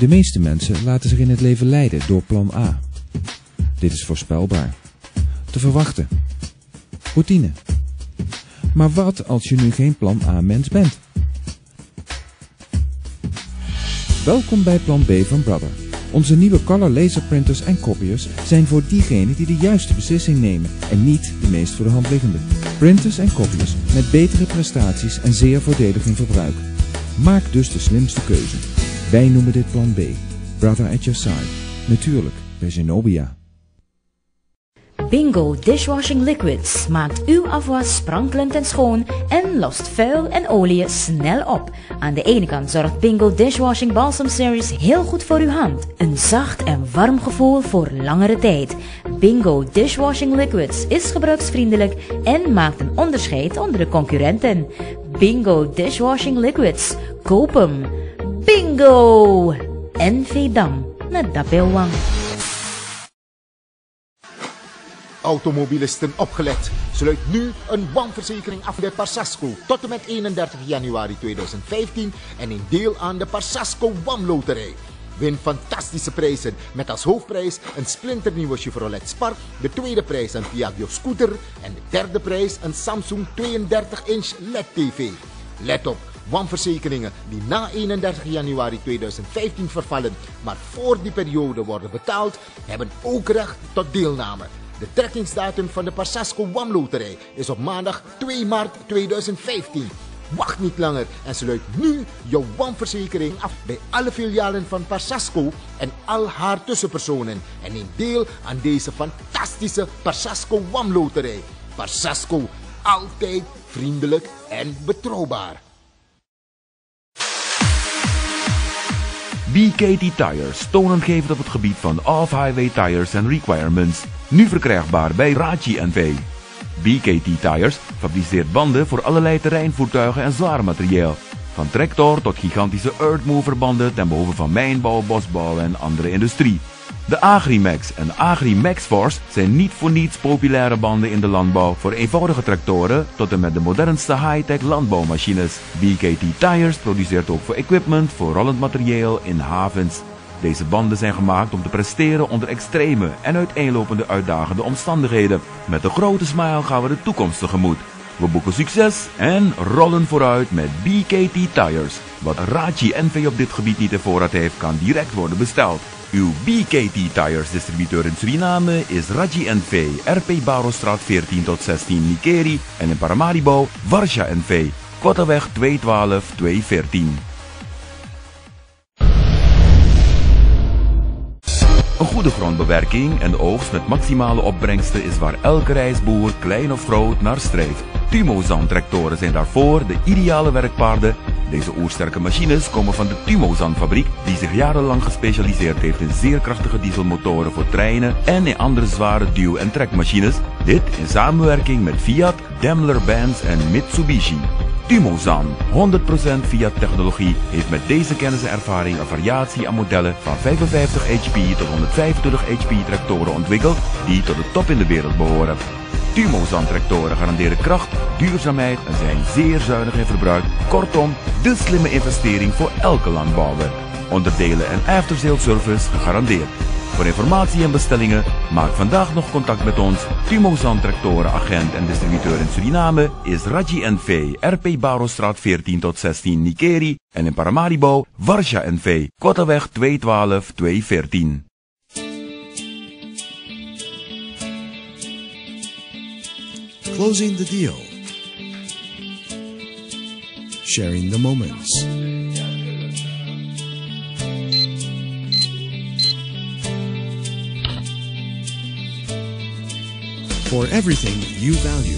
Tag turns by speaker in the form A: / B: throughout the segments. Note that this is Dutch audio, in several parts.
A: De meeste mensen laten zich in het leven leiden door plan A. Dit is voorspelbaar, te verwachten, routine. Maar wat als je nu geen plan A-mens bent? Welkom bij plan B van Brother. Onze nieuwe color laser printers en copiers zijn voor diegenen die de juiste beslissing nemen en niet de meest voor de hand liggende. Printers en copiers met betere prestaties en zeer voordelig in verbruik. Maak dus de slimste keuze. Wij noemen dit plan B. Brother at your side. Natuurlijk bij Zenobia.
B: Bingo Dishwashing Liquids maakt uw afwas sprankelend en schoon en lost vuil en olie snel op. Aan de ene kant zorgt Bingo Dishwashing Balsam Series heel goed voor uw hand. Een zacht en warm gevoel voor langere tijd. Bingo Dishwashing Liquids is gebruiksvriendelijk en maakt een onderscheid onder de concurrenten. Bingo Dishwashing Liquids. Koop hem. Bingo! En Veedam naar Dapilwang.
C: Automobilisten opgelet. Sluit nu een WAM-verzekering af bij Parsasco tot en met 31 januari 2015 en neem deel aan de Parsasco WAM-loterij. Win fantastische prijzen met als hoofdprijs een splinternieuwe Chevrolet Spark, de tweede prijs een Piaggio scooter en de derde prijs een Samsung 32-inch LED-TV. Let op, WAM-verzekeringen die na 31 januari 2015 vervallen, maar voor die periode worden betaald, hebben ook recht tot deelname. De trekkingsdatum van de Parsasco WAM-loterij is op maandag 2 maart 2015. Wacht niet langer en sluit nu jouw WAM-verzekering af bij alle filialen van Parsasco en al haar tussenpersonen. En neem deel aan deze fantastische Parsasco WAM-loterij. Parsasco, altijd vriendelijk en betrouwbaar.
D: BKT Tires, toonaangevend op het gebied van off-highway tires en requirements. Nu verkrijgbaar bij Raji NV. BKT Tires fabriceert banden voor allerlei terreinvoertuigen en zwaar materieel. Van tractor tot gigantische earthmover banden ten behoeve van mijnbouw, bosbouw en andere industrie. De Agrimax en Agrimax Force zijn niet voor niets populaire banden in de landbouw voor eenvoudige tractoren tot en met de modernste high-tech landbouwmachines. BKT Tires produceert ook voor equipment voor rollend materieel in havens. Deze banden zijn gemaakt om te presteren onder extreme en uiteenlopende uitdagende omstandigheden. Met een grote smile gaan we de toekomst tegemoet. We boeken succes en rollen vooruit met BKT Tires. Wat Raji NV op dit gebied niet in voorraad heeft, kan direct worden besteld. Uw BKT Tires distributeur in Suriname is Raji NV, RP Barostraat 14 tot 16 Nikeri en in Paramaribo, Warsha NV, Korteweg 212-214. Een goede grondbewerking en oogst met maximale opbrengsten is waar elke reisboer, klein of groot, naar streeft. Tumozan tractoren zijn daarvoor de ideale werkpaarden. Deze oersterke machines komen van de Tumozan fabriek die zich jarenlang gespecialiseerd heeft in zeer krachtige dieselmotoren voor treinen en in andere zware duw- en trekmachines. Dit in samenwerking met Fiat, Daimler-Benz en Mitsubishi. Tumozan, 100% Fiat technologie, heeft met deze kennis en ervaring een variatie aan modellen van 55 HP tot 125 HP tractoren ontwikkeld die tot de top in de wereld behoren. Tumozan tractoren garanderen kracht, duurzaamheid en zijn zeer zuinig in verbruik. Kortom, de slimme investering voor elke landbouwer. Onderdelen en after-sales service gegarandeerd. Voor informatie en bestellingen maak vandaag nog contact met ons. Tumozan tractoren agent en distributeur in Suriname is Raji NV, RP Barostraat 14 tot 16 Nikeri en in Paramaribo, Warsha NV, Korteweg 212-214.
E: Closing the deal. Sharing the moments. For everything you value.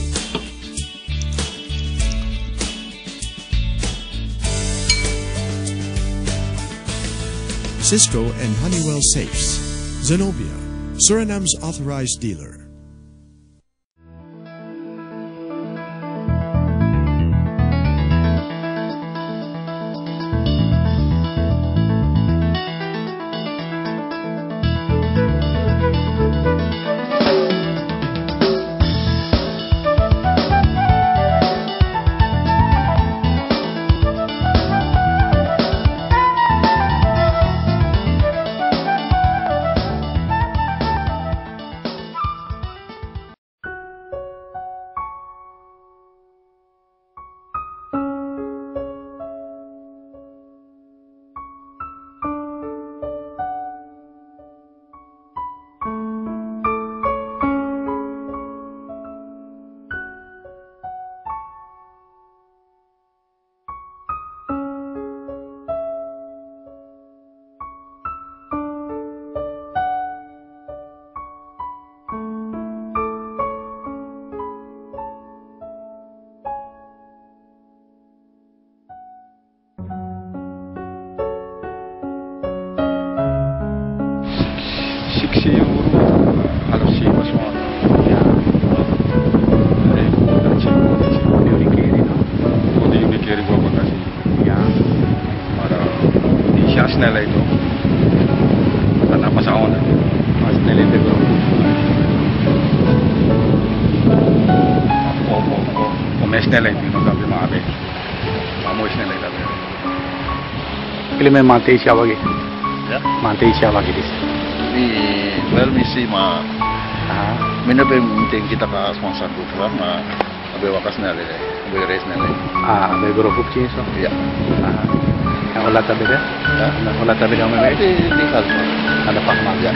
E: Cisco and Honeywell Safes. Zenobia, Suriname's authorized dealer.
F: siguro alas 5 suwan.
G: Yeah.
F: At siguro
G: Unikiri, no?
F: Hindi yung kiri ko pa kasi
G: Yeah.
F: para di siya snelheid no. Tatapas ako na.
G: Mas nalite ko.
F: O may snelheid yun ang sabi mga abe. Mamoy snelheid abe.
G: Kili may mantay siya wagi.
H: Ya,
G: Mantay siya wagi dis.
H: well, misi ma,
G: Ah.
H: minapinting kita ka sponsor ko pa, ma, abe wakas na rin, abe race na rin.
G: Ah, may grupo chinso.
H: Ya,
G: Ah. Ang ulat tabi ka?
H: ya,
G: Ang ulat tabi ka may
H: di kalpa.
G: ada pak mag.
H: Ya,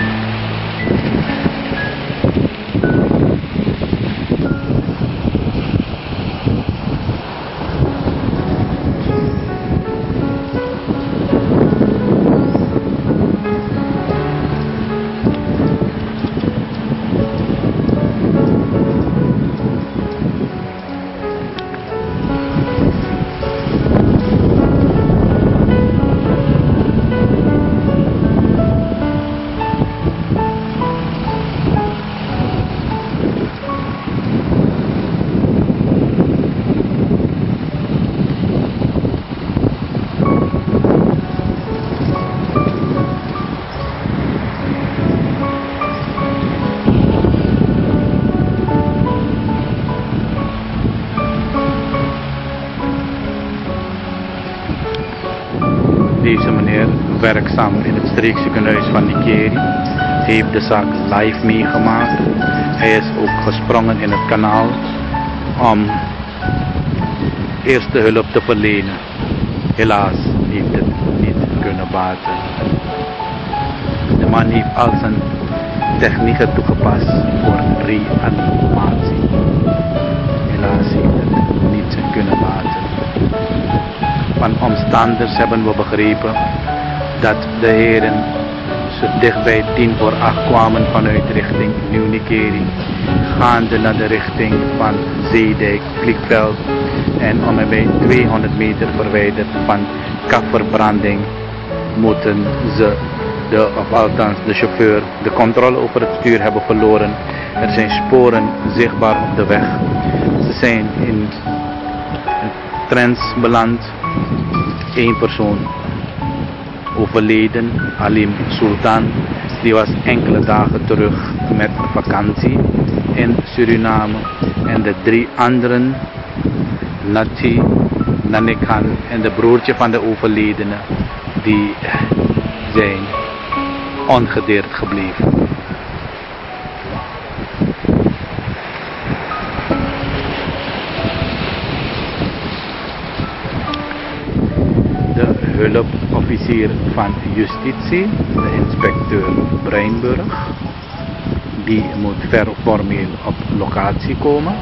G: Deze meneer, werkzaam in het streekziekenhuis van Nikeri, heeft de zaak live meegemaakt. Hij is ook gesprongen in het kanaal om eerste hulp te verlenen. Helaas heeft het niet kunnen baten. De man heeft al zijn technieken toegepast voor reanimatie. Helaas heeft het niet kunnen baten. Van omstanders hebben we begrepen dat de heren zo dichtbij 7:50 kwamen vanuit richting Nieuw-Nikeri, gaande naar de richting van Zeedijk, Klikveld en om en bij 200 meter verwijderd van kapverbranding moeten ze, of althans de chauffeur, de controle over het stuur hebben verloren. Er zijn sporen zichtbaar op de weg. Ze zijn in trends beland. 1 persoon overleden, Alim Sultan, die was enkele dagen terug met vakantie in Suriname. En de 3 anderen, Nati, Nanikhan en de broertje van de overledene, die zijn ongedeerd gebleven. Hulpofficier van justitie, de inspecteur Breinburg, die moet formeel op locatie komen.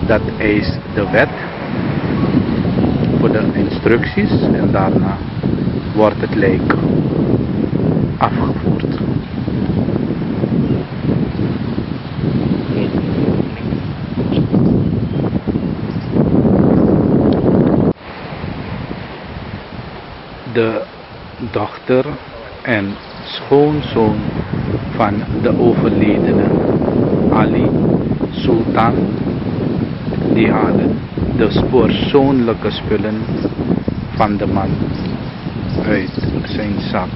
G: Dat eist de wet voor de instructies en daarna wordt het lijk afgevoerd. De dochter en schoonzoon van de overledene Ali Sultan, die halen de persoonlijke spullen van de man uit zijn zak.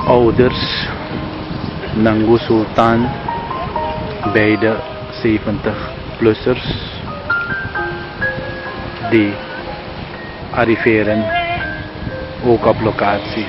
G: Ouders Nangu Sultan, beide 70-plussers, die arriveren ook op locatie.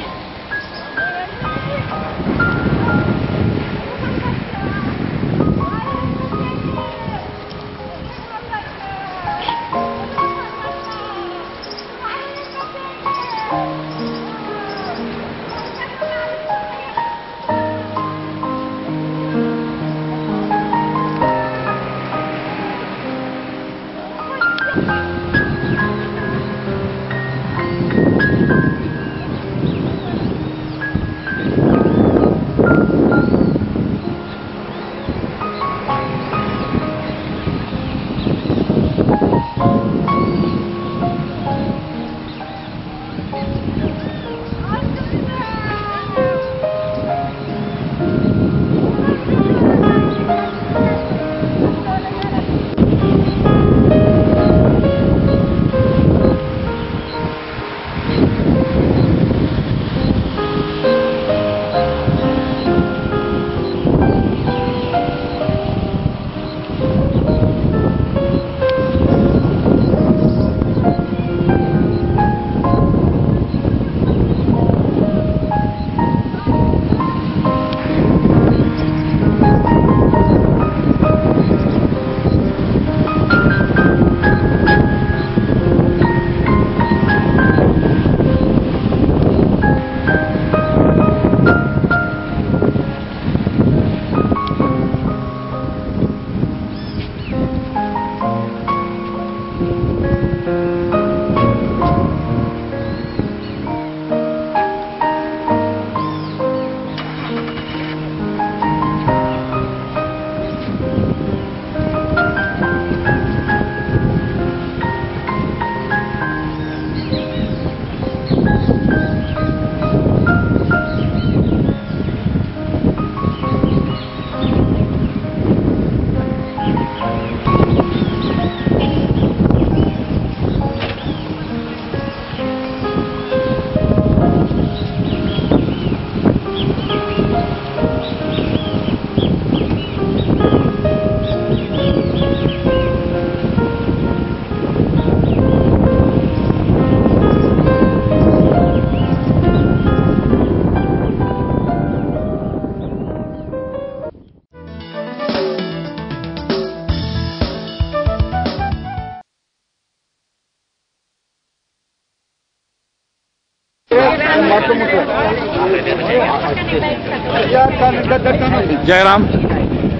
G: Jairam,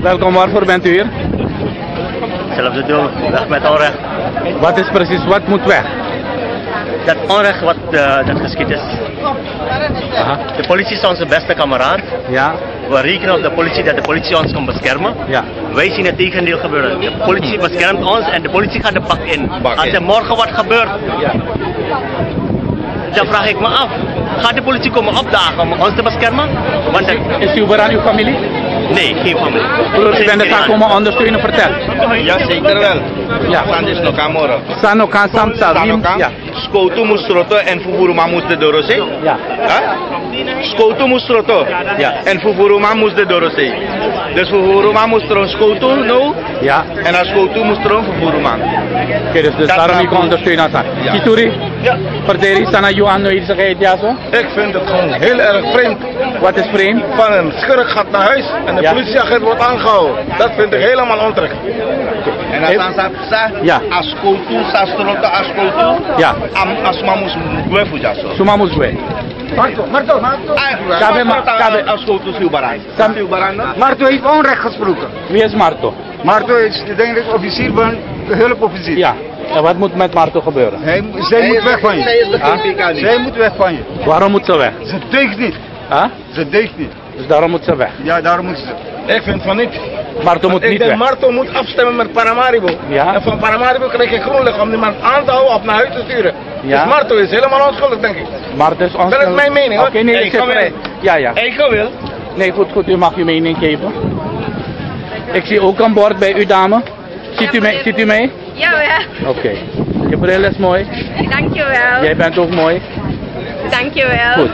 G: welkom. Waarvoor bent u hier?
I: Hetzelfde doel, weg met onrecht.
G: Wat is precies, wat moet weg?
I: Dat onrecht wat dat geschied is.
G: Aha.
I: De politie is onze beste kameraad.
G: Ja.
I: We rekenen op de politie dat de politie ons kan beschermen.
G: Ja.
I: Wij zien het tegendeel gebeuren. De politie beschermt ons en de politie gaat de bak in. Als er morgen wat gebeurt, dan vraag ik me af. Gaat de politie komen opdagen om ons te beschermen? Want
G: is u aan uw familie?
I: Nee, geen familie.
G: U bent de zaak komen ondersteunen, vertel.
H: Ja, zeker wel.
G: Ja.
H: Sandis no kamora.
G: Sano kan samsa. Ja.
H: Skoutu musroto en fufuruma mus de dorose.
G: Ja.
H: Skoutu musroto.
G: Ja.
H: En fufuruma mus de dorose. Dus fufuruma mus tron skoutu no.
G: Ja.
H: En als skoutu mus tron fufuruma.
G: Oké, dus daarom ik ondersteunen aan. Kituri? Ja. Verderi sana you aan nooit zeggen ja zo?
H: Ik vind het gewoon heel erg vreemd.
G: Wat is vreemd?
H: Van een schurk gaat naar huis en de politieagent wordt aangehouden. Dat vind ik helemaal onterecht. En als dan
G: ja.
H: Als koutu, sastrota, als koutu.
G: Ja.
H: Als mamus gue fuja zo.
G: Sumamus gue.
H: Marto.
G: Kabe.
H: Als koutu siubaran.
J: Marto heeft onrecht gesproken.
G: Wie is Marto?
J: Marto is denk ik officier van de hulpofficier.
G: Ja. En wat moet met Marto gebeuren?
J: Zij moet weg van je. Zij moet weg van je.
G: Waarom moet ze weg?
J: Ze deugt niet. Ze deugt niet.
G: Dus daarom moet ze weg?
J: Ja, daarom moet ze.
H: Ik vind van niet.
G: Marto moet niet weg.
H: Marto moet afstemmen met Paramaribo.
G: Ja.
H: En van Paramaribo krijg je groen licht om die man aan te houden of naar huis te sturen.
G: Ja.
H: Dus Marto is helemaal onschuldig, denk ik.
G: Marto is onschuldig.
H: Dat is mijn mening, hoor.
G: Oké, nee,
H: ik wil.
G: Ja.
H: Ik wil.
G: Nee, goed, u mag uw mening geven. Ik zie ook een bord bij u, dame. Ziet u mee?
K: Ja, ja.
G: Oké. Je bril is mooi.
K: Dankjewel.
G: Jij bent ook mooi.
K: Dankjewel.
G: Goed.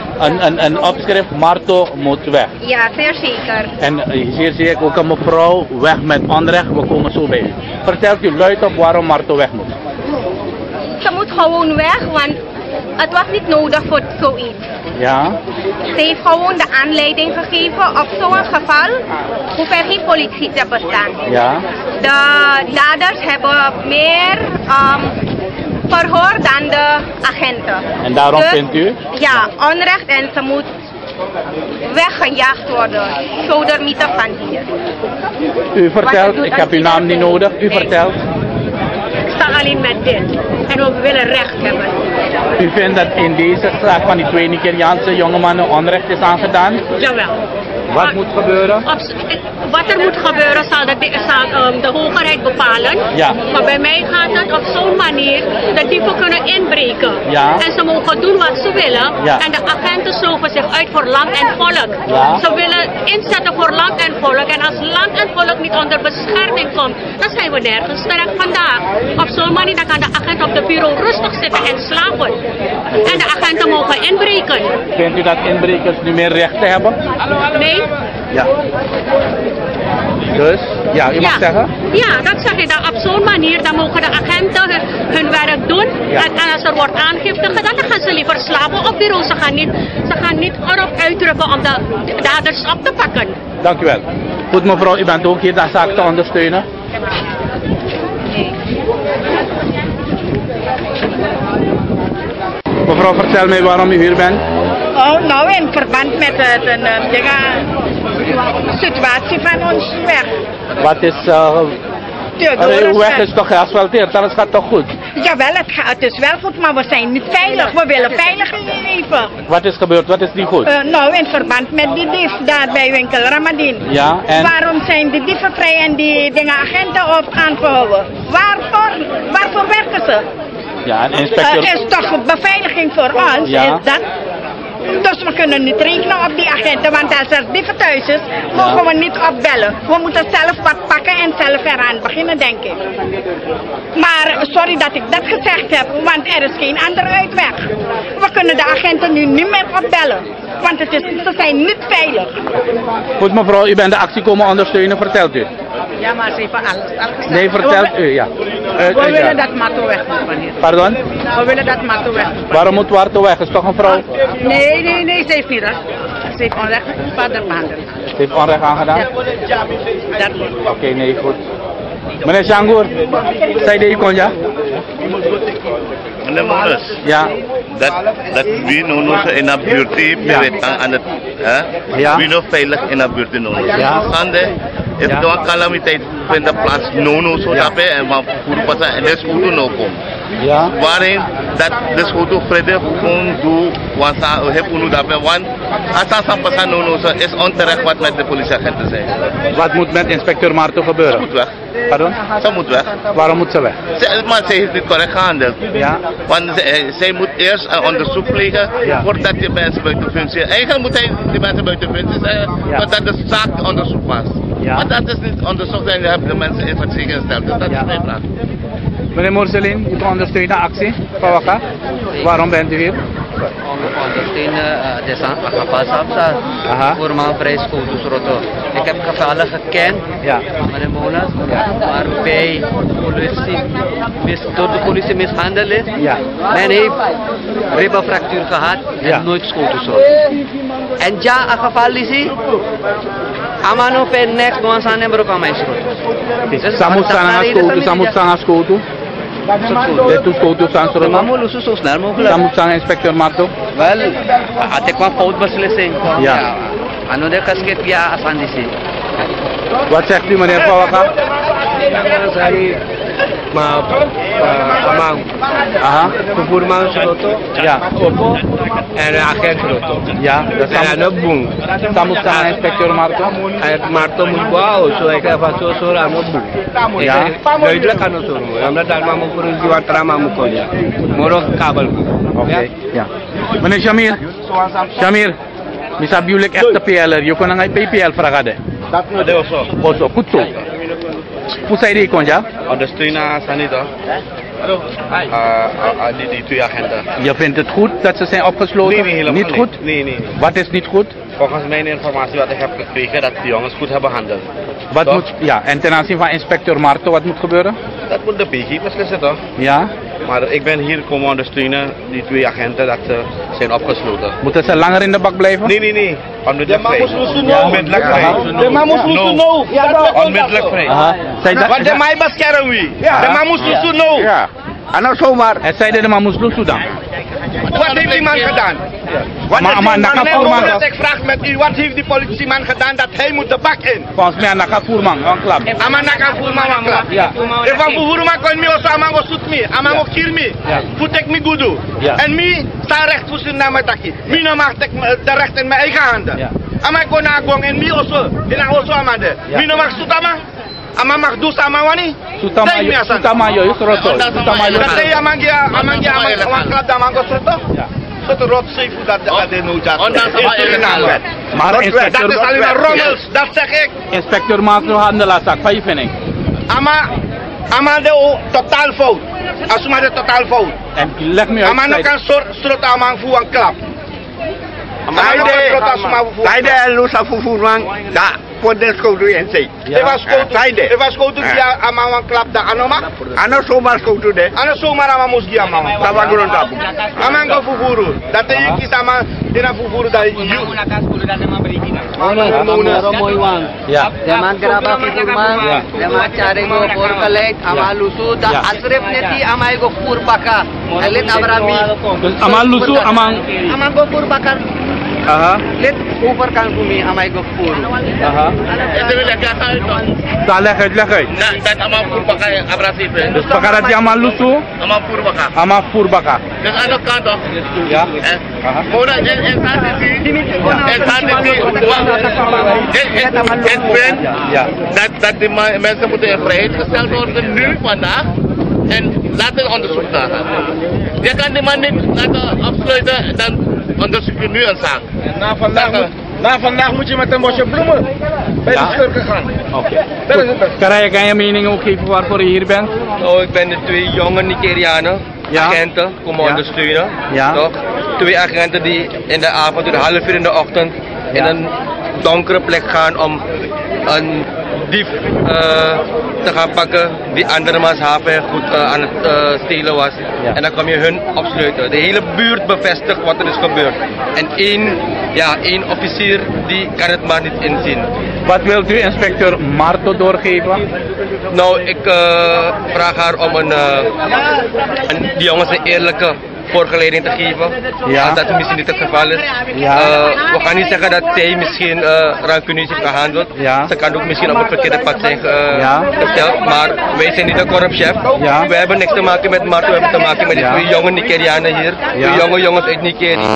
G: Een opschrift, Marto moet weg.
K: Ja, zeer zeker.
G: En hier zie ik ook een mevrouw, weg met onrecht, we komen zo bij u. Vertelt u luid op waarom Marto weg moet.
K: Ze moet gewoon weg, want het was niet nodig voor zoiets.
G: Ja?
K: Ze heeft gewoon de aanleiding gegeven. Op zo'n geval hoeft er geen politie te bestaan.
G: Ja?
K: De daders hebben meer verhoor dan de agenten.
G: En daarom
K: dus,
G: vindt u?
K: Ja, onrecht en ze moet weggejaagd worden. Zonder mythe van hier.
G: U vertelt, ik heb uw naam niet nodig, u vertelt.
K: Ik sta alleen met dit. En we willen recht hebben.
G: U vindt dat in deze zaak van die twee Nigeriaanse jongemannen onrecht is aangedaan?
K: Jawel.
G: Wat moet gebeuren?
K: Wat er moet gebeuren zal de hogerheid bepalen.
G: Ja.
K: Maar bij mij gaat het op zo'n manier dat dieven kunnen inbreken.
G: Ja.
K: En ze mogen doen wat ze willen.
G: Ja.
K: En de agenten sloven zich uit voor land en volk.
G: Ja.
K: Ze willen inzetten voor land en volk. En als land en volk niet onder bescherming komt, dan zijn we nergens terecht vandaag. Op zo'n manier dan kan de agent op de bureau rustig zitten en slapen. En de agenten mogen inbreken.
G: Vindt u dat inbrekers nu meer rechten hebben?
K: Nee.
G: Ja. Dus, ja, u mag zeggen?
K: Ja, dat zeg je dan. Op zo'n manier dan mogen de agenten hun werk doen.
G: Ja.
K: En als er wordt aangifte gedaan, dan gaan ze liever slapen op bureau. Ze gaan niet erop uitdrukken om de daders op te pakken.
G: Dank u wel. Goed mevrouw, u bent ook hier de zaak te ondersteunen. Mevrouw, vertel mij waarom u hier bent.
L: Oh, nou in verband met de situatie van ons weg.
G: Wat is... uw weg is toch geasfalteerd, alles gaat toch goed?
L: Jawel, het is wel goed, maar we zijn niet veilig. We willen veilig leven.
G: Wat is gebeurd? Wat is niet goed?
L: Nou, in verband met die dief daar bij winkel Ramadin.
G: Ja, en?
L: Waarom zijn de dieven vrij en die dingen agenten op aangehouden? Waarvoor werken ze?
G: Ja, een inspecteur...
L: is toch beveiliging voor ons,
G: ja.
L: is dat? Dus we kunnen niet rekenen op die agenten, want als er dieven thuis is, mogen we niet opbellen. We moeten zelf wat pakken en zelf eraan beginnen, denk ik. Maar sorry dat ik dat gezegd heb, want er is geen andere uitweg. We kunnen de agenten nu niet meer opbellen, want ze zijn niet veilig.
G: Goed mevrouw, u bent de actie komen ondersteunen, vertelt u.
L: Ja, maar ze hebben alles gezegd.
G: Nee, vertelt u, ja.
L: We willen dat Marto weg moet, meneer.
G: Pardon?
L: We willen dat Marto weg moet.
G: Waarom moet Marto weg? Is toch een vrouw?
L: Nee, ze heeft niet dat. Ze heeft onrecht vader behandeld.
G: Ze heeft onrecht aangedaan?
L: Ja.
G: Oké, nee, goed. Meneer Shangur, zei de ikon, ja?
I: Meneer Moeders.
G: Ja.
M: dat we nog in de buurt aan het we nog veilig in de buurt if er calamiteit vindt plaats zo daarbij en maar voor pas en dus goed nog komen. Waarin dat dus goed vrede kon doen wasa heb unu daarbij want asal pas zo is onterecht wat met de politieagenten zijn.
G: Wat moet met inspecteur Marto gebeuren?
M: Ze moet weg.
G: Pardon?
M: Ze moet weg.
G: Waarom moet ze weg?
M: Maar ze heeft niet correct gehandeld.
G: Ja.
M: Want zij moet eerst een onderzoek plegen voordat je mensen buiten functie. Eigenlijk moet hij die mensen buiten functie zijn, voordat de zaak onderzoek was. Ja. Maar dat is niet onderzocht en je hebt de mensen in het ziekenhuis gesteld. Dus dat is mijn vraag.
G: Meneer Moerselin, u ondersteunt de actie van Waka. Waarom bent u hier?
N: Ondersteunen de Agapasapsa voor mijn vrijschouders roto. Ik heb gevallen gekend, meneer Monas, waarbij door de politie mishandeld is. Men heeft ribbenfractuur gehad en nooit schouders roto. En ja, geval is amano pe next one san en broka mijn schouders.
G: Samut sana schouders. Itu schouders aan schouders.
N: Mamu lusus zo snel mogelijk.
G: Samut sana inspecteur Marto.
N: Wel, ate kwa fout beslissing. Ja. Ano de kasket ya asan disi.
G: Wat zegt u meneer Pawaka?
O: Amang. Pupurman Soto.
G: Ja.
O: Opo. En agent Soto.
G: Ja.
O: Dat is een boom.
G: Samut sana inspecteur Marto.
O: Marto moet bouwen, zo ik heb zo zo aan een boom.
G: Ja.
O: Duidelijk aan het doen. Omdat daar maar voor een jiwa trama moet komen. Morgen kabel.
G: Oké. Ja. Meneer Shamir. Shamir. Bisa biulik echt PLR. Je kon een PPL vragen.
M: Dat is also.
G: Also, goed zo. Hoe zei die kon ja?
M: Ondersteunen Sanida. Die twee agenten.
G: Je vindt het goed dat ze zijn opgesloten?
M: Nee, helemaal
G: niet goed?
M: Nee.
G: Wat is niet goed?
M: Volgens mijn informatie wat ik heb gekregen dat de jongens goed hebben behandeld.
G: Wat moet, ja, en ten aanzien van inspecteur Marto, wat moet gebeuren?
M: Dat moet de PG beslissen toch?
G: Ja.
M: Maar ik ben hier komen ondersteunen die twee agenten dat ze zijn opgesloten.
G: Moeten ze langer in de bak blijven?
M: Nee. Onmiddellijk vrij.
O: Onmiddellijk vrij. De man moest no.
M: Onmiddellijk vrij.
O: Want de mij beschermen wie? De man moest no.
G: Ja. En nou zomaar. Het zeiden de man moest dan.
O: Wat heeft die man gedaan? Ik vraag met u, wat heeft die politieman gedaan dat hij moet de bak in?
G: Volgens mij naka voerman, een klap.
O: Ama naka voerman, een klap.
G: Ja.
O: Van voerman kon me also amango shoot me, amango kill me. Voetek me gudu. En me sta recht voor zijn naam taki. Me no mag de recht in mijn eigen handen. Ama kon na gong en me also, in also amande. Me no mag shoot ama. Ama mag dus ama wani?
G: Sutama yo, roto.
O: Sutama yo. Dat hij amangia klap da amango roto. Dat rot zeevoet dat de noodzaak.
G: Maar
O: dat is alleen maar rommels, dat zeg ik.
G: Inspecteur Marto handelaasak, van je vindt.
O: Ama de totaal fout. Als maar de totaal fout.
G: En leg me uit.
O: Ama no kan strot amang voor een klap.
J: Taide lusa fufuruang da poder skoudu ense.
O: Eva skoudu dia amang een klap da anoma.
J: Ano somar skoudu de.
O: Ano somar ama musgi amang.
J: Tabaguron tabu.
O: Amang go fufuru. Dat is kita ma dina fufuru da you.
N: Ya. Demang graba fufurman. Demang cari go por kalek ama lusu da asref neti ama go fur baka. Elit abrami.
G: Ama lusu amang
N: go fur bakar. Let over kan kumi amay go fur.
G: Leg uit.
M: Dat ama fur baka abrasif.
G: Dus bakarat di ama lusu? Ama fur baka.
M: Dus ano kanto?
G: Ja.
M: Muna en dat die mensen moeten in vrijheid gesteld worden nu vandaag en laten onderzoek naar gaan. Je kan die man niet laten afsluiten en dan onderzoek je nu een zaak.
H: Na vandaag moet je met een bosje bloemen bij de schurken gaan.
G: Oké. Kan je mening ook geven waarvoor je hier bent?
P: Oh, ik ben de twee jonge Nigerianen, agenten, komen ondersteunen.
G: Ja.
P: Toch? Twee agenten die in de avond, in de half uur in de ochtend, in een donkere plek gaan om een dief te gaan pakken die andermans haven goed aan het stelen was. En dan kom je hun opsluiten. De hele buurt bevestigt wat er is gebeurd. En één officier die kan het maar niet inzien.
G: Wat wilt u inspecteur Marto doorgeven?
P: Nou, ik vraag haar om die jongens een eerlijke voorgeleiding te geven.
G: Ja.
P: Als dat misschien niet het geval is.
G: Ja.
P: We gaan niet zeggen dat zij misschien rancuneus heeft gehandeld.
G: Ja.
P: Ze kan ook misschien op het verkeerde pad zijn gesteld. Maar wij zijn niet een korpschef.
G: Ja.
P: We hebben niks te maken met Marto. We hebben te maken met die twee jonge Nigerianen hier. Twee jonge jongens uit Nigeria.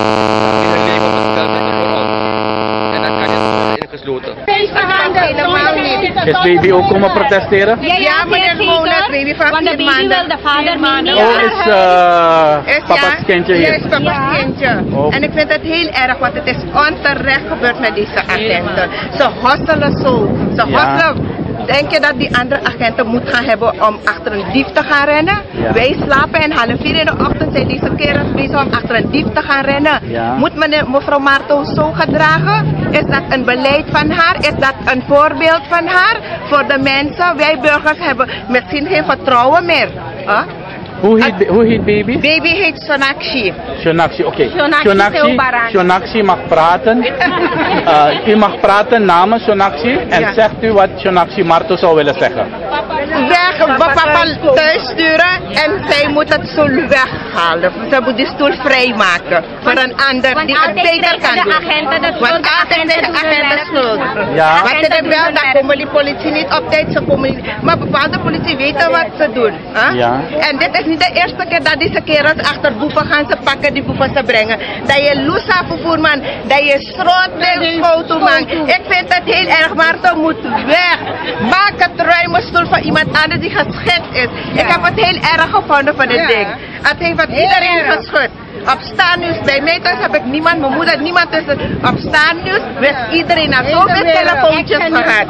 P: En dat kan niet ingesloten.
L: Helemaal niet.
G: Is baby ook komen protesteren?
L: Ja, meneer Mona, baby van 4 maanden.
K: de vader mee.
G: Oh, is papa's kindje hier?
L: Ja, is papa's kindje.
G: Oh.
L: En ik vind het heel erg, want het is onterecht gebeurd met deze agenten. Ze hosselen zo. Ze hosselen. Denk je dat die andere agenten moet gaan hebben om achter een dief te gaan rennen? Ja. Wij slapen en 3:30 in de ochtend zijn deze kerels bezig om achter een dief te gaan rennen. Ja. Moet mevrouw Marto zo gedragen? Is dat een beleid van haar? Is dat een voorbeeld van haar? Voor de mensen, wij burgers hebben misschien geen vertrouwen meer. Huh?
G: Hoe heet baby?
L: Baby heet Sonakshi.
G: Sonakshi, oké.
L: Sonakshi
G: Sonakshi mag praten. U mag praten namens Sonakshi en zegt u wat Sonakshi Marto zou willen zeggen.
L: Papa thuis sturen en zij moet het stoel weghalen. Ze moet die stoel vrijmaken voor een ander die het beter kan doen. Want altijd zijn de agenten schuld.
G: Ja.
L: Want ze wel, dan komen die politie niet op tijd. Ze komen niet. Maar bepaalde politie weten wat ze doen. Huh? Ja. En dit is niet de eerste keer dat deze kerels achter boeven gaan ze pakken, die boeven ze brengen. Dat je Lusa vervoerman, dat je schrootfoto man. Ik vind het heel erg, Marto moet weg. Maak het ruime stoel voor iemand anders die geschikt is. Ik heb het heel erg gevonden van dit ding. Het heeft wat iedereen geschud. Op Staannieuws, bij mij thuis heb ik niemand, mijn moeder, niemand tussen. Op Staannieuws wist iedereen naar zoveel telefoontjes gehad.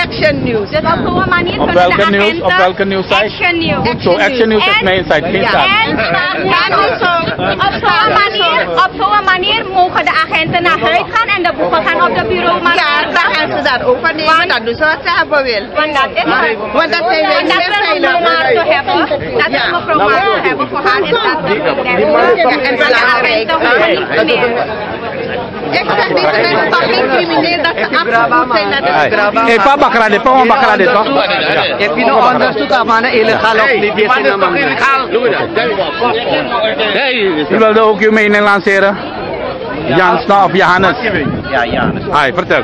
L: Action News.
K: Dus op zo'n manier
G: op welke nieuws? Op welke nieuwsite?
K: Action News.
G: Zo, Action News is mijn site, geen staat.
K: Op zo'n manier mogen de agenten naar huis gaan en de boeken gaan op de bureau. Maar
L: ja, dan gaan ze dat overnemen, dan doen ze wat ze hebben wil. Want dat zijn wij niet veilig.
K: Dat is mevrouw Marto hebben voor haar in dat
L: en belangrijk. Ik zeg niet, ze zijn toch geen crimineel dat ze absoluut zijn dat het
G: hey, pa bakrade, pa bakrade toch?
N: Heb je nog onderzoek aan mannen illegaal of niet? Die zijn allemaal illegaal.
G: U wilde ook uw mening lanceren? Jansna of Johannes?
Q: Ja, Johannes.
G: Hai, vertel.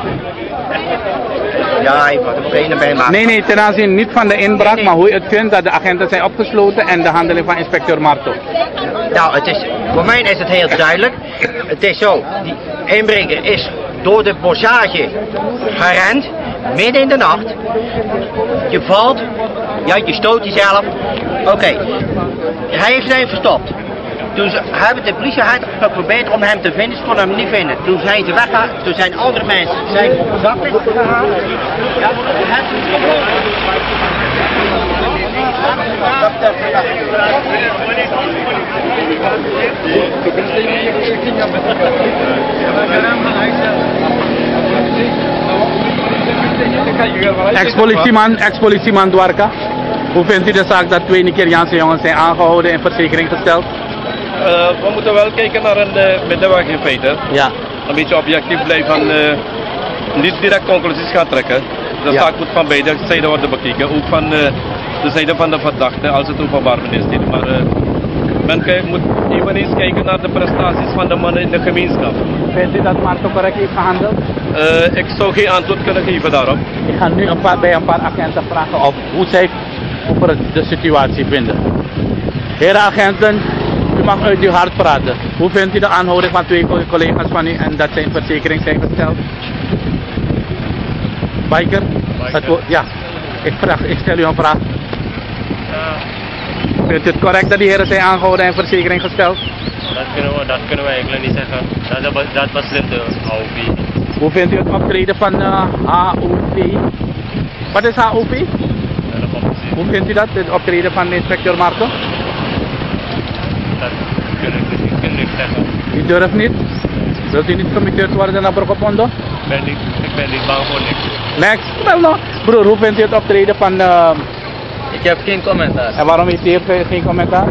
Q: Ja, ik word op geen bij maken.
G: Nee, ten aanzien niet van de inbraak, maar hoe u het vindt dat de agenten zijn opgesloten en de handeling van inspecteur Marto.
Q: Nou, voor mij is het heel duidelijk. Het is zo, die inbreker is door de bosage gerend, midden in de nacht. Je valt, ja, je stoot jezelf. Oké, hij heeft hem verstopt. Toen hebben de politie geprobeerd om hem te vinden, ze konden hem niet vinden. Toen zijn ze weggegaan, toen zijn andere mensen zijn zakken gegaan. Ja,
G: Ex-politieman Dwarka, hoe vindt u de zaak dat 2 Nigeriaanse jongens zijn aangehouden en verzekering gesteld?
R: We moeten wel kijken naar een middenweg in feite.
G: Ja.
R: Een beetje objectief blijven, niet direct conclusies gaan trekken. De zaak moet van beide zijden worden bekeken, ook van de zijde van de verdachte als het openbaar ministerie. Maar men moet eveneens kijken naar de prestaties van de mannen in de gemeenschap.
G: Vindt u dat Marto correct heeft gehandeld?
R: Ik zou geen antwoord kunnen geven daarop.
G: Ik ga nu bij een paar agenten vragen of hoe zij over de situatie vinden. Heren agenten, u mag uit uw hart praten. Hoe vindt u de aanhouding van 2 collega's van u en dat zij in verzekering zijn gesteld? Biker? Ja, ik stel u een vraag. Vindt u het correct dat die heren zijn aangehouden en verzekering gesteld?
I: Dat kunnen we eigenlijk niet zeggen. Dat was de AOV.
G: Hoe vindt u het optreden van HOV? Wat is HOV? Hoe vindt u dat, het optreden van inspecteur Marto?
I: Dat kun ik zeggen.
G: U durft niet? Wilt u niet committeerd worden naar Brokopondo?
I: Ik ben niet bang voor niks.
G: Next? Wel nou. Broer, hoe vindt u het optreden van...
N: Ik heb geen commentaar.
G: En waarom heeft u geen commentaar?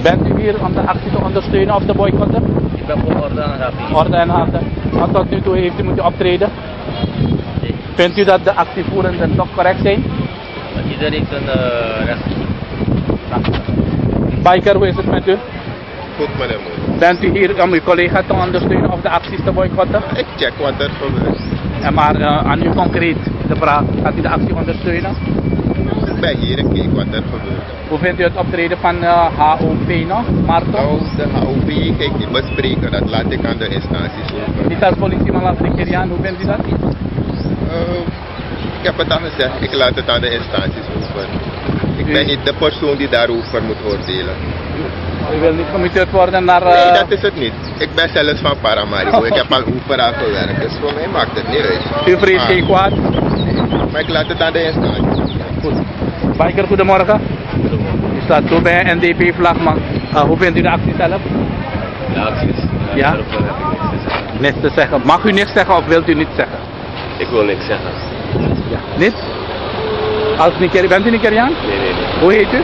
G: Bent u hier om de actie te ondersteunen of te boycotten?
N: Ik ben voor orde en harde.
G: Orde en harde. Maar tot nu toe heeft u moeten optreden?
N: Nee.
G: Vindt u dat de actievoerenden toch correct zijn?
N: Iedereen heeft een recht.
G: Biker, hoe is het met u?
S: goed, meneer Moe.
G: Bent u hier om uw collega te ondersteunen of de acties te boycotten?
S: Ik check wat er gebeurt.
G: En maar aan u concreet de vraag, gaat u de actie ondersteunen?
S: Ik ben hier en kijk wat er gebeurt.
G: Hoe vindt u het optreden van HOP nog, Marto?
S: Nou, de HOP ga ik niet bespreken, dat laat ik aan de instanties over.
G: Niet als politie, maar als Nigeriaan, hoe vindt u dat?
S: Ik heb het al gezegd, ik laat het aan de instanties over. Ik ben niet de persoon die daarover moet oordelen.
G: U wil niet committeerd worden naar...
S: Nee, dat is het niet. Ik ben zelfs van Paramaribo. Ik heb al overal gewerkt, dus voor mij maakt het niet uit.
G: U vreest geen kwaad?
S: Maar ik laat het aan de instanties.
G: Goed. Biker, goedemorgen. U staat zo bij NDP-vlagman. Hoe vindt u de actie zelf?
T: De acties?
G: Ja? Niks te zeggen. Mag u niks zeggen of wilt u niets zeggen?
T: Ik wil niks zeggen.
G: Ja. Niet? Als bent u Nigeriaan?
T: Nee.
G: Hoe heet u?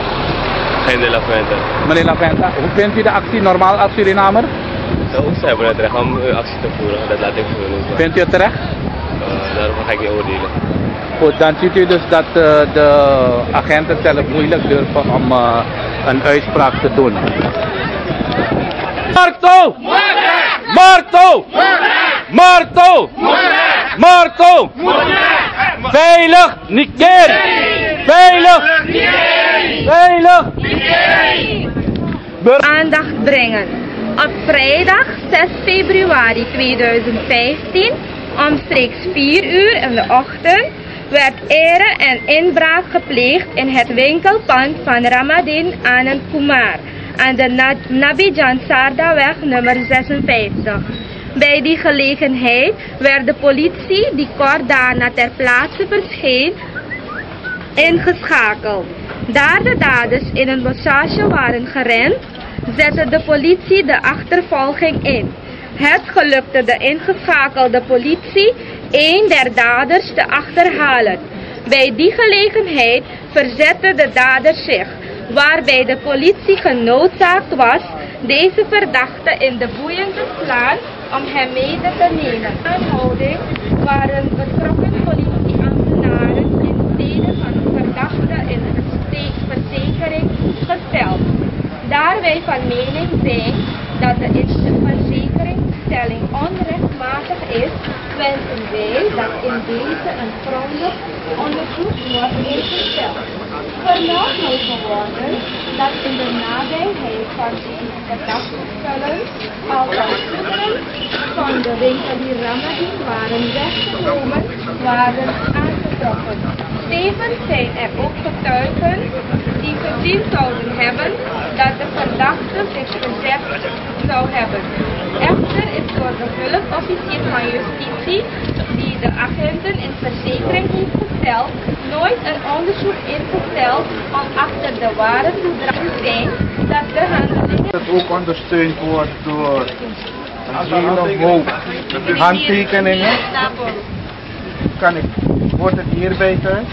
T: Geen La Venta.
G: Meneer La Venta, hoe vindt u de actie normaal als Surinamer?
T: Ze hebben het recht om actie te voeren, dat laat ik voeren.
G: Vindt u het terecht?
T: Daarover ga ik niet oordelen.
G: Goed, dan ziet u dus dat de agenten zelf moeilijk durven om een uitspraak te doen. Marto! Marto! Marto! Marto! Veilig! Niger! Veilig! Veilig!
U: Aandacht brengen. Op vrijdag 6 februari 2015, omstreeks 4 uur in de ochtend, werd ere en inbraak gepleegd in het winkelpand van Ramadin Anand Kumar aan de Nabi Jan Sardaweg nummer 56. Bij die gelegenheid werd de politie, die kort daarna ter plaatse verscheen, ingeschakeld. Daar de daders in een bossage waren gerend, zette de politie de achtervolging in. Het gelukte de ingeschakelde politie een der daders te achterhalen. Bij die gelegenheid verzette de dader zich, waarbij de politie genoodzaakt was deze verdachte in de boeien te slaan om hem mede te nemen. Aanhouding waren betrokken politieambtenaren in stede van de verdachte in verzekering gesteld. Daar wij van mening zijn dat de verzekeringstelling onrechtmatig is, wensen wij dat in deze een grondig onderzoek wordt ingesteld. Vermeld moet geworden dat in de nabijheid van deze verdachtespullen al goederen van de winkelier Ramadin waren weggenomen, waren aangetroffen. Tevens zijn er ook getuigen die gezien zouden hebben dat de verdachte zich verzet zou hebben. Echter is door de hulpofficier van justitie, die de agenten in verzekering heeft gesteld, nooit een onderzoek ingesteld om achter de ware toedracht te zijn dat de handelingen...
J: Dat ook ondersteund wordt door een hele hoop handtekeningen. Wordt het hierbij thuis?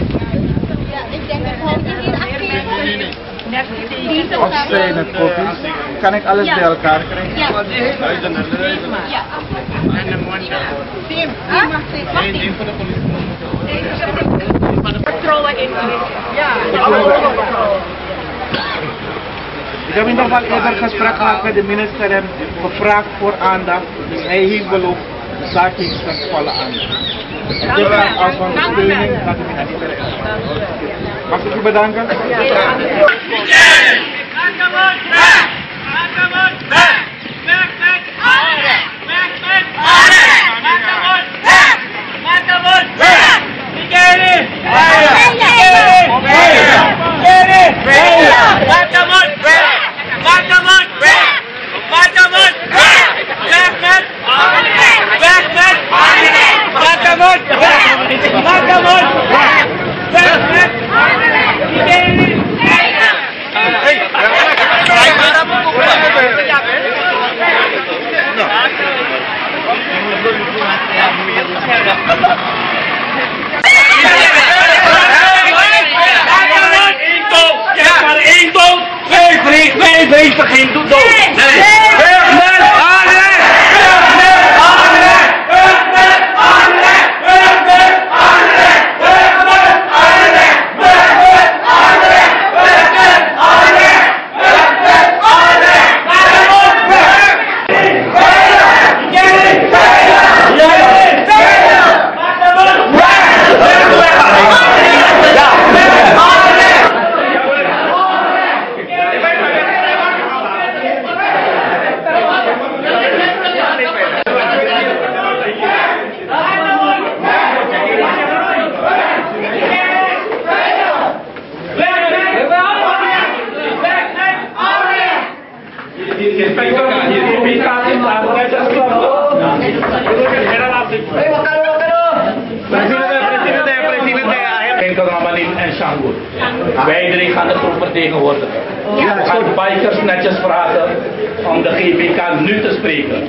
U: Ja, ik denk dat we hier afgeven.
J: Of zijn het kopies? Kan ik alles bij elkaar krijgen?
U: Ja. Vertrouwen in
J: Ik heb in ieder geval eerder gesprek gehad met de minister en gevraagd voor aandacht. Dus hij heeft beloofd, de zaak heeft zijn volle aandacht. En dit kan als ondersteuning dat ik het niet bereiken. Mag ik u bedanken?
U: Hey!
J: En Shanghai. Wij drie gaan het voor vertegenwoordigen. We gaan de bikers netjes vragen om de GPK nu te spreken.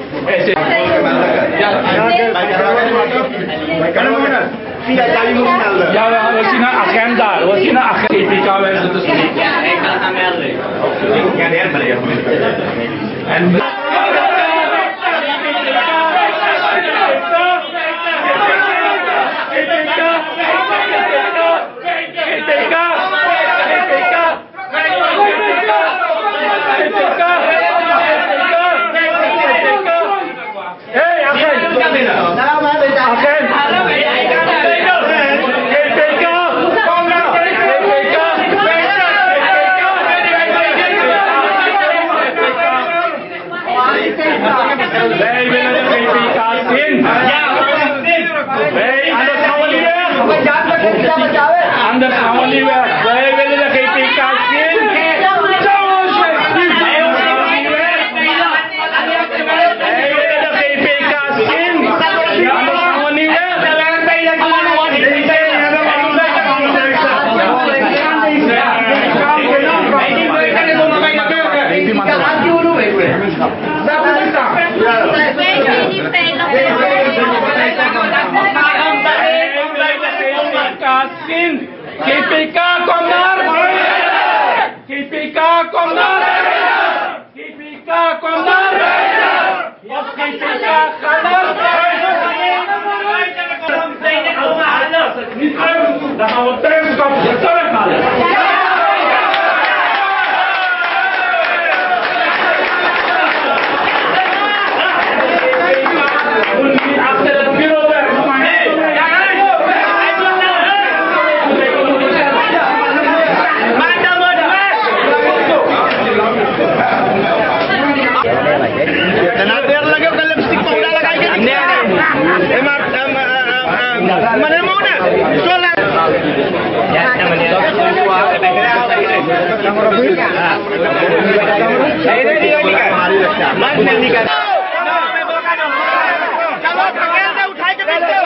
J: Ja, we zien een agenda. We zien een GPK wensen te spreken. Ik ga gaan melden. En wij willen de GPK in. Anders gaan we niet weg. Anders gaan we niet weg. Wij willen de GPK in. GPK kom naar beneden! GPK kom naar beneden! GPK kom naar beneden! Of GPK gaat naar beneden! Niet uit! Dan gaan we thuis komen. Terug achter het bureau weg.
O: Dan ada lagi ke lipstick mau dah lagi kan? Mana mau nak? Solat. Ya, namanya. Ini dia ni kan? Mana ni kan? Kalau panggil dah utai ke betul.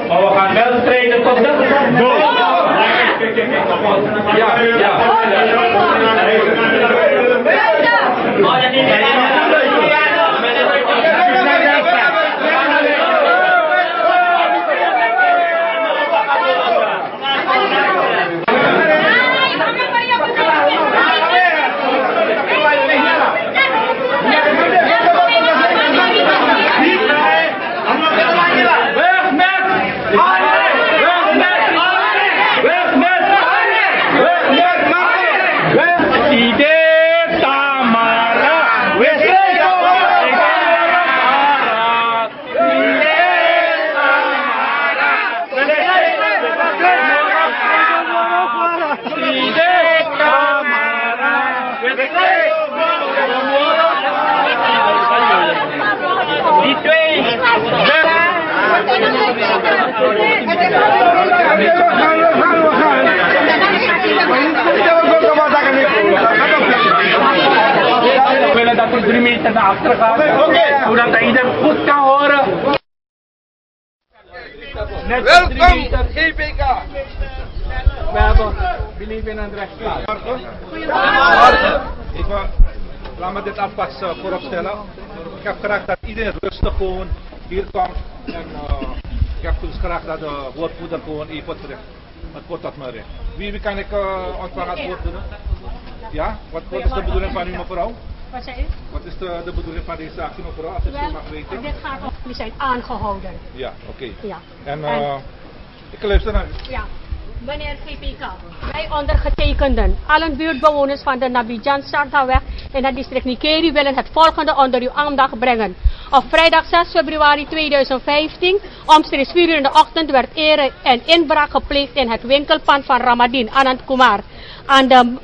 J: Maar we gaan wel strijden tot dat dood. Ja.
A: Die twee. We willen dat we 3 meter naar achter gaan, zodat iedereen goed kan horen.
O: Welkom, GPK.
A: We hebben Believe in een rechtsstaat.
J: Goedemorgen. Laat me dit alvast voorop stellen. Ik heb graag dat iedereen rustig gewoon hier komt. En ik heb dus graag dat de woordvoerder gewoon even het woord tot me richt. Wie kan ik ontvangen als woordvoerder? Ja? Wat is de bedoeling van u, mevrouw?
K: Wat zei u?
J: Wat is de bedoeling van deze actie, mevrouw, als ik zo mag weten?
K: Dit gaat om, die zijn aangehouden.
J: Ja, oké.
K: Ja.
J: En ik luister naar u.
K: Ja. Meneer GPK, wij ondergetekenden, allen buurtbewoners van de Nabidjan Sartaweg in het district Nikeri willen het volgende onder uw aandacht brengen. Op vrijdag 6 februari 2015, omstreeks 4 uur in de ochtend, werd eer en inbraak gepleegd in het winkelpand van Ramadin Anand Kumar aan de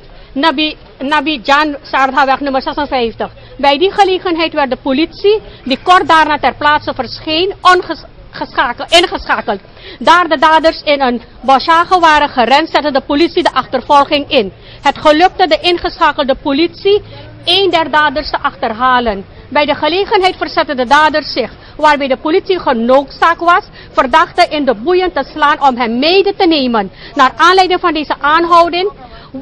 K: Nabidjan Sartaweg nummer 56. Bij die gelegenheid werd de politie, die kort daarna ter plaatse verscheen, ingeschakeld. Daar de daders in een bosage waren gerend, zette de politie de achtervolging in. Het gelukte de ingeschakelde politie 1 der daders te achterhalen. Bij de gelegenheid verzetten de daders zich, waarbij de politie genoodzaakt was verdachte in de boeien te slaan om hem mede te nemen. Naar aanleiding van deze aanhouding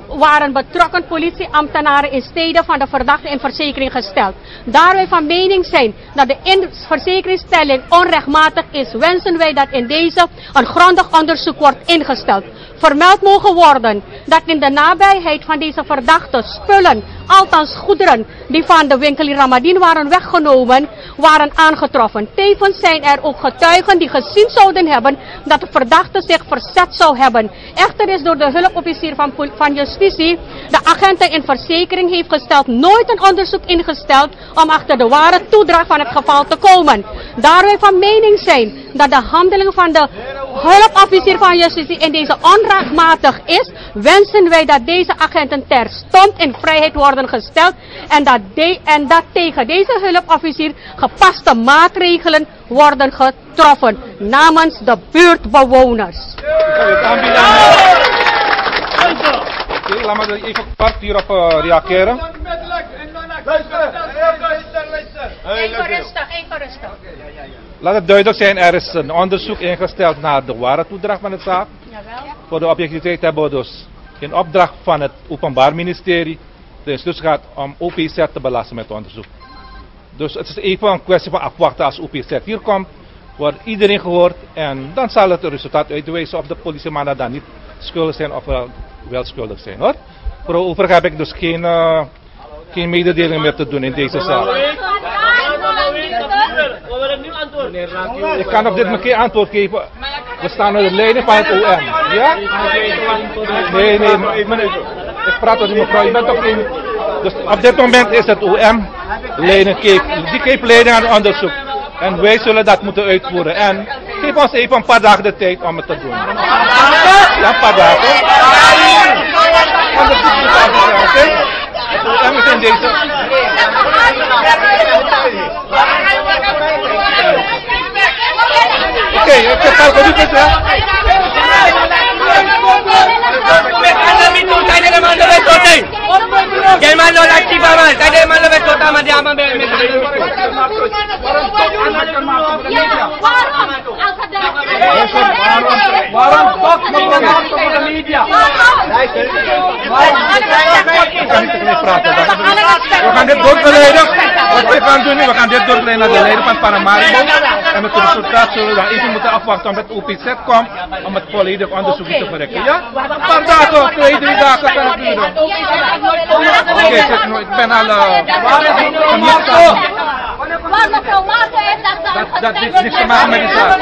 K: waren betrokken politieambtenaren in stede van de verdachte in verzekering gesteld. Daar wij van mening zijn dat de verzekeringsstelling onrechtmatig is, wensen wij dat in deze een grondig onderzoek wordt ingesteld. Vermeld mogen worden dat in de nabijheid van deze verdachte spullen, althans goederen die van de winkel in Ramadin waren weggenomen, waren aangetroffen. Tevens zijn er ook getuigen die gezien zouden hebben dat de verdachte zich verzet zou hebben. Echter is door de hulpofficier van justitie, de agenten in verzekering heeft gesteld, nooit een onderzoek ingesteld om achter de ware toedracht van het geval te komen. Daar wij van mening zijn dat de handeling van de hulpofficier van justitie in deze onrechtmatig is, wensen wij dat deze agenten terstond in vrijheid worden gesteld en dat tegen deze hulpofficier gepaste maatregelen worden getroffen namens de buurtbewoners.
J: Oké, laat me even kort hierop reageren.
K: Even rustig.
J: Laat het duidelijk zijn, er is een onderzoek ingesteld naar de ware toedracht van de zaak.
K: Jawel.
J: Voor de objectiviteit hebben we dus in opdracht van het Openbaar Ministerie de instructie gehad om OPZ te belasten met onderzoek. Dus het is even een kwestie van afwachten als OPZ hier komt, wordt iedereen gehoord en dan zal het resultaat uitwijzen of de politiemannen dan niet schuldig zijn of wel schuldig zijn, hoor. Voor overigens heb ik dus geen mededeling meer te doen in deze zaak. Ik kan op dit moment geen antwoord geven. We staan aan de leiding van het OM. Ja? Nee, ik praat met mevrouw. Je bent toch in. Dus op dit moment is het OM leiding. Die geeft leiding aan het onderzoek. En wij zullen dat moeten uitvoeren. En geef ons even een paar dagen de tijd om het te doen. Ja, een paar dagen. Onderzoek moet afgaan, oké? Het OM is in deze. Oké, ik heb al gedoe met hè?
A: Waarom toch met de media?
J: We gaan dit doorgeleiden. Wat we gaan doen, we gaan dit doorgeleiden naar de leider van Paramaribo. En met het resultaat zullen we dan even moeten afwachten om het OPZ komt om het volledig onderzoek te verrichten. Ja? Een paar dagen, 2, 3 dagen kan het duren. Oké, ik ben al
A: Waar mevrouw Maarten heeft
J: dat heeft niks te maken met die zaak.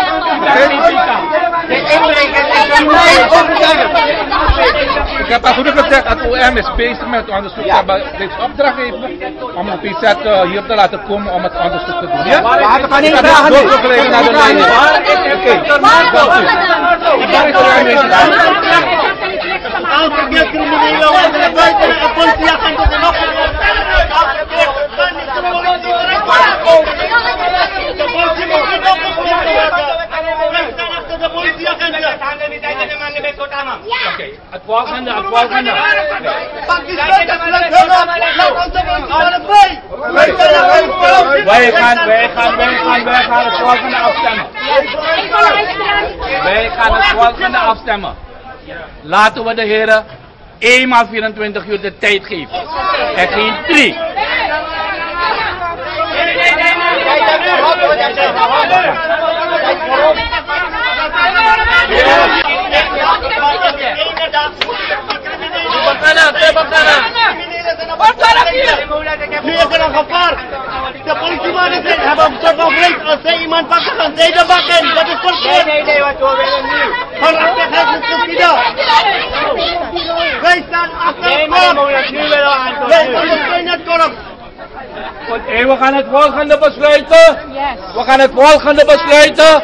J: Ik heb al goed gezegd dat het OM is bezig met het onderzoek. We hebben deze opdracht gegeven om op PZ hier te laten komen om het onderzoek te doen. Ja? Ik ga dit doorgeleiden naar de leiding. Oké, dank u.
O: criminelen worden naar buiten en politieagenten zijn opgelost. De politie moet niet opgesloten worden. Wij staan achter de politieagenten.
A: Oké, het volgende.
O: Pakistan is leuk, laat onze Pakistanen vrij.
A: Wij gaan het volgende afstemmen. Wij gaan het volgende afstemmen. Laten we de heren eenmaal 24 uur de tijd geven. En geen 3.
O: Nu is er een gevaar. De politiemannen hebben een soort van vrees. Als zij iemand pakken, gaan zij de bak in. Dat is verkeerd. Nee, wat we willen nu. Gerechtigheid is geschieden. Wij staan achter het korps. Wij ondersteunen het korps.
A: We gaan het volgende besluiten. We gaan het volgende besluiten.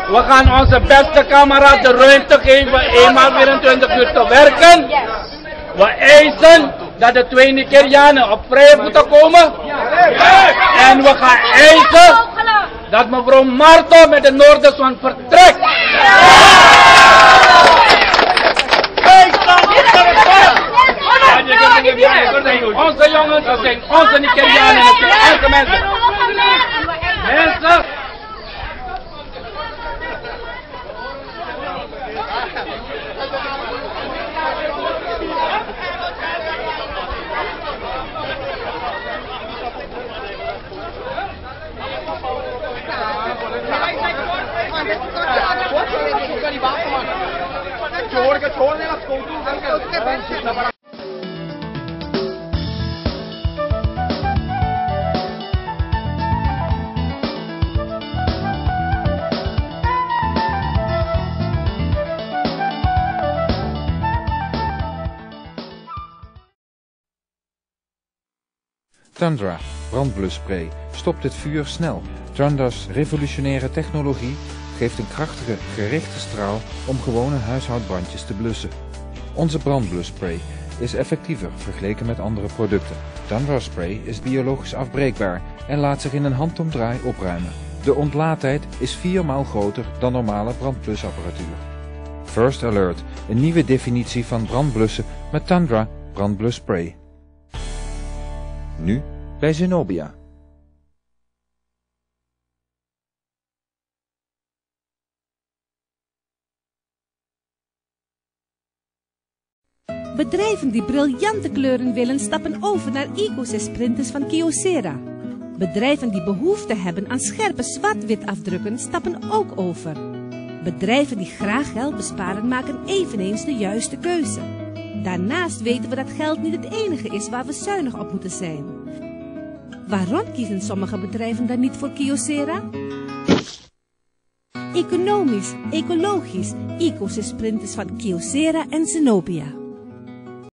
A: We gaan onze beste kameraad de ruimte geven eenmaal 24 uur te werken. We eisen dat de 2 Nigerianen op vrije voeten komen. En we gaan eisen dat mevrouw Marto met de Noorderzon vertrekt. Onze jongens, dat zijn onze Nigerianen, dat zijn onze mensen. Mensen.
B: Tundra, brandblusspray, stopt het vuur snel. Tundra's revolutionaire technologie geeft een krachtige, gerichte straal om gewone huishoudbrandjes te blussen. Onze brandblusspray is effectiever vergeleken met andere producten. Tundra spray is biologisch afbreekbaar en laat zich in een handomdraai opruimen. De ontlaatheid is 4 maal groter dan normale brandblusapparatuur. First Alert, een nieuwe definitie van brandblussen met Tundra brandblusspray. Nu bij Zenobia.
V: Bedrijven die briljante kleuren willen stappen over naar EcoSys printers van Kyocera. Bedrijven die behoefte hebben aan scherpe zwart-wit afdrukken stappen ook over. Bedrijven die graag geld besparen maken eveneens de juiste keuze. Daarnaast weten we dat geld niet het enige is waar we zuinig op moeten zijn. Waarom kiezen sommige bedrijven dan niet voor Kyocera? Economisch, ecologisch, EcoSys printers van Kyocera en Zenobia.